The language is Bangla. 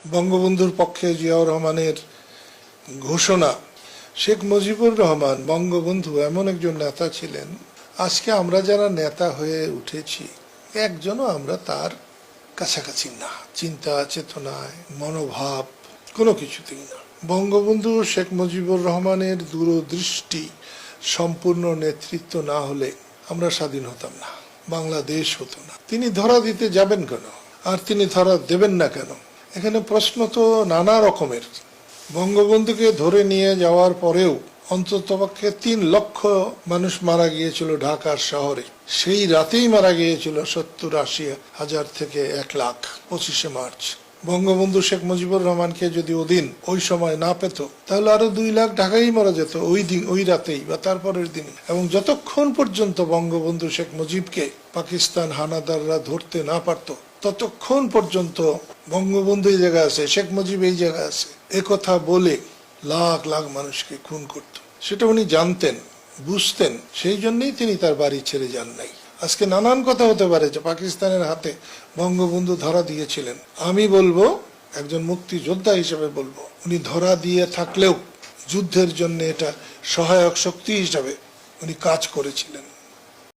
বঙ্গবন্ধুর পক্ষে জিয়াউর রহমানের ঘোষণা, শেখ মুজিবুর রহমান বঙ্গবন্ধু এমন একজন নেতা ছিলেন, আজকে আমরা যারা নেতা হয়ে উঠেছি একজনও আমরা তার কাছাকাছি না, চিন্তা চেতনায় মনোভাব কোনো কিছুতেই না। বঙ্গবন্ধু শেখ মুজিবুর রহমানের দূরদৃষ্টি সম্পূর্ণ নেতৃত্ব না হলে আমরা স্বাধীন হতাম না, বাংলাদেশ হতো না। তিনি ধরা দিতে যাবেন কেন, আর তিনি ধরা দেবেন না কেন? এখানে প্রশ্ন তো নানা রকমের। বঙ্গবন্ধুকে ধরে নিয়ে যাওয়ার পরেও অন্ততপক্ষে ৩ লক্ষ মানুষ মারা গিয়েছিল ঢাকার শহরে। সেই রাতেই মারা গিয়েছিল ৭০-৮০ হাজার থেকে ১ লাখ ২৫শে মার্চ। বঙ্গবন্ধু শেখ মুজিবুর রহমানকে যদি ওই সময় না পেত, তাহলে আরো ২ লাখ ঢাকাই মারা যেত ওই রাতেই বা তারপরের দিনে। এবং যতক্ষণ পর্যন্ত বঙ্গবন্ধু শেখ মুজিবকে পাকিস্তান হানাদাররা ধরতে না পারত, ততক্ষণ পর্যন্ত বঙ্গবন্ধু এই জায়গায় আছে, শেখ মুজিব এই জায়গায় আছে, একথা বলে লাখ লাখ মানুষকে খুন করত। সেটা উনি জানতেন, বুঝতেন, সেই জন্যই তিনি তার বাড়ি ছেড়ে যান নাই। আজকে নানান কথা হতে পারে যে পাকিস্তানের হাতে বঙ্গবন্ধু ধরা দিয়েছিলেন। আমি বলবো, একজন মুক্তিযোদ্ধা হিসেবে বলবো, উনি ধরা দিয়ে থাকলেও যুদ্ধের জন্য এটা সহায়ক শক্তি হিসাবে উনি কাজ করেছিলেন।